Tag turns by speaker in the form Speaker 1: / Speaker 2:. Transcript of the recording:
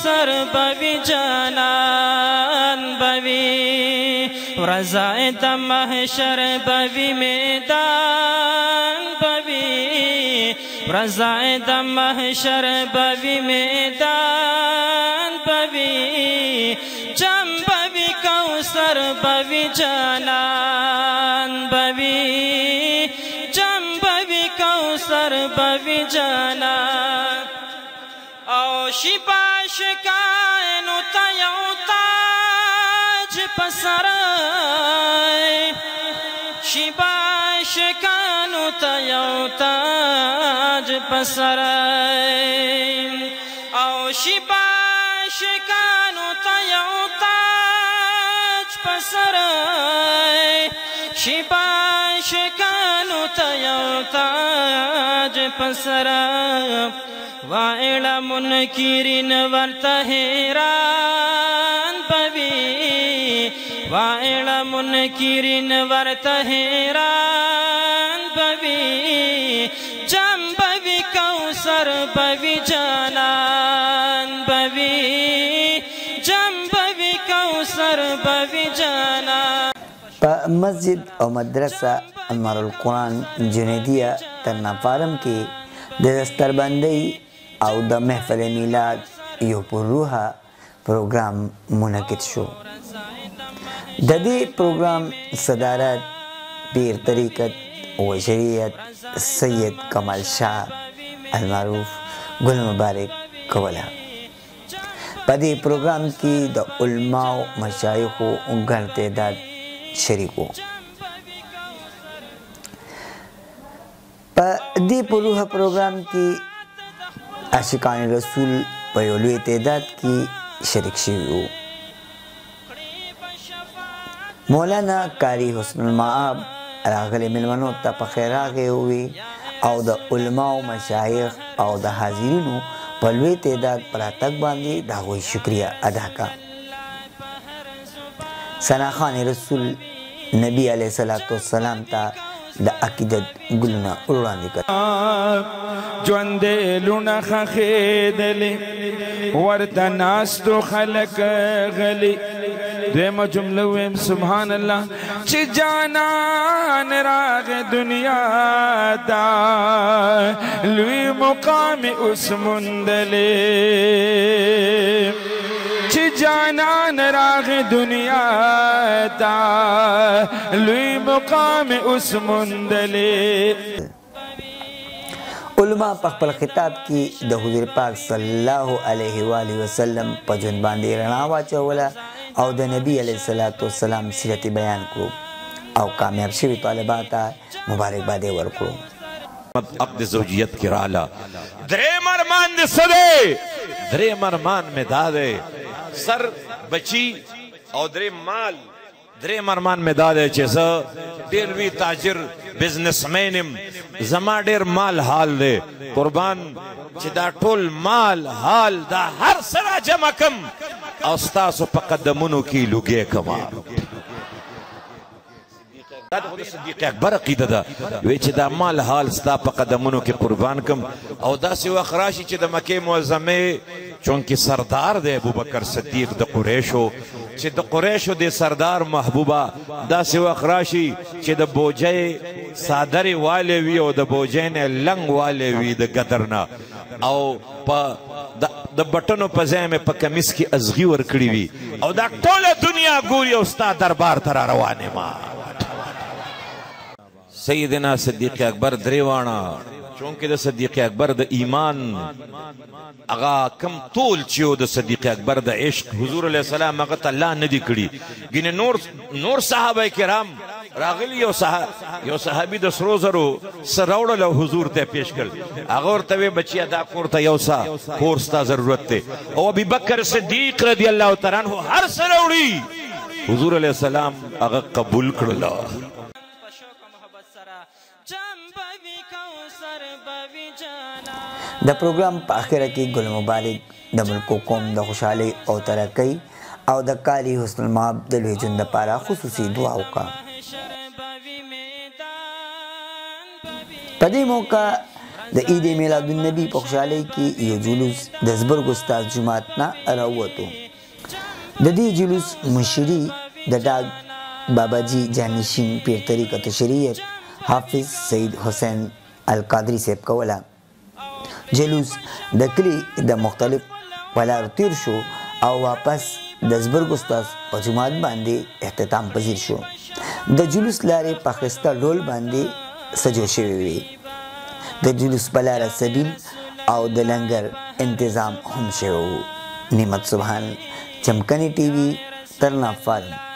Speaker 1: کوثر بوی جانان بوی ورځای د محشر بوی میدان بوی ورځای د محشر بوی میدان بوی جم بوی کوثر بوی جانان بوی جم بوی کوثر بوی جانان او شیبا شکاینو تا یو تاج پسرای شیبا شکانو تا یو تاج پسرای او شیبا شکانو تا یو تاج پسرای شیبا شکانو تا یو تاج پسرای وائلہ منکرین ورطہ حیران بوی وائلہ منکرین ورطہ حیران بوی جم بوی کوثر بوی جانان بوی جم بوی کوثر بوی جانان
Speaker 2: پا مسجد او مدرسہ انوار القرآن جنیدیہ ترنا فارم کی دستربندی او د محفل میلاد یو پرروحه پروګرام منعقد شو. د دې پروګرام صدارت پیر طریقت و شریعت سید کمال شاه المعروف ګل مبارک کوله. په دې پروګرام کې د علماو مشایخو ګڼ تعداد شریک وو. په دې پرروحه پروګرام کې عاشقان رسول په یو لوی تعداد کې شریک شوي وو. مولانا قاری حسن المآب راغلي مېلمنو ته په خیر راغی ووی او د علماو مشایخ او د حاضرینو په لوی تعداد په راتګ باندې د هغوی شکریه ادا کړه. ثناخان رسول نبی علیه الصلاة والسلام ته د عقیدت ګلونه وړاندې کړل.
Speaker 3: ژوندې لوڼه ښخېدلې ورته ناستو خلک غلي. دویمه جمله ویم سبحان الله چې جانان راغی دنیا ته لوی مقام اوس موندلې چې جانان راغی دنیا ته لوی مقام اوس موندلې.
Speaker 2: علماء په خپل خطاب کې د حضور پاک صلی الله علیه و آله وسلم په ژوند باندې رڼا واچوله او د نبی علیه الصلاة والسلام سیرت بیان کړو او کامیاب شوي طالبانو ته مبارکباد یې ورکړو.
Speaker 4: عقد زوجیت کې راله درېم ارمان دې څه دی؟ درېم ارمان مې دا دی سر بچي او درېم مال. درېم ارمان مې دا دی چې زه ډېر لوی تاجر بزنسمین یم زما ډېر مال حال دی قربان چې دا ټول مال حال دا هر څه را جمع کم او ستاسو په قدمونو کې لوګی کما. دا د صدیق اکبر عقیده ده وی چې دا مال حال ستا په قدمونو کې قربان کم او داسې وخت راشي چې د مکې معظمې چونکې سردار دی ابوبکر صدیق د قریشو چې د قریشو د سردار محبوبه داسې وخت راشي چې د بوجۍ صادرې والی وي او د بوجۍ نه لنګ والی وي د ګدر نه او په د بټنو په ځای مې په کمیس کې ازغي ورکړي وي او دا ټوله دنیا ګوري او ستا دربار ته را روان یم. سیدنا صدیق اکبر درې واڼه چونکې د صدیق اکبر د ایمان هغه کم طول چې و د صدیق اکبر د عشق حضور علیه السلام هغه ته الله نه دي کړي. ګینې نور صحابه کرام راغلي یو صحابي د سرو زرو څه راوړل او حضور ته پیش کړل. هغه ورته وی بچیا دا کور ته یو څه کور ستا ضرورت دی او ابوبکر صدیق رضی الله تعالی عنہ هر څه راوړي حضور علیه السلام هغه قبول کړل.
Speaker 2: د پروګرام په اخره کې ګل مبارک د ملک قوم د خوشحالۍ او ترقۍ او د قاری حسن المآب د لوی ژوند لپاره خصوصي دعا وکړه. په دې موقع د عید میلاد النبی په خوشحالۍ کې یو جلوس د زبرګ استاد جومات نه راووتو. د دې جلوس مشري د ډاک باباجي جانشین پیر طریقت شریعت حافظ سید حسین القادری صاحب کوله. جلوس د کلي د مختلف پلارو تیر شو او واپس د زبرګ استاد په جومات باندې اختتام پذیر شو. د جلوس لارې په ښایسته ډول باندې سجو شوې وې. د جلوس په لاره سبیل او د لنګر انتظام هم شوی و. نعمت سبحان، چمکني ټي وي، ترنا فارم.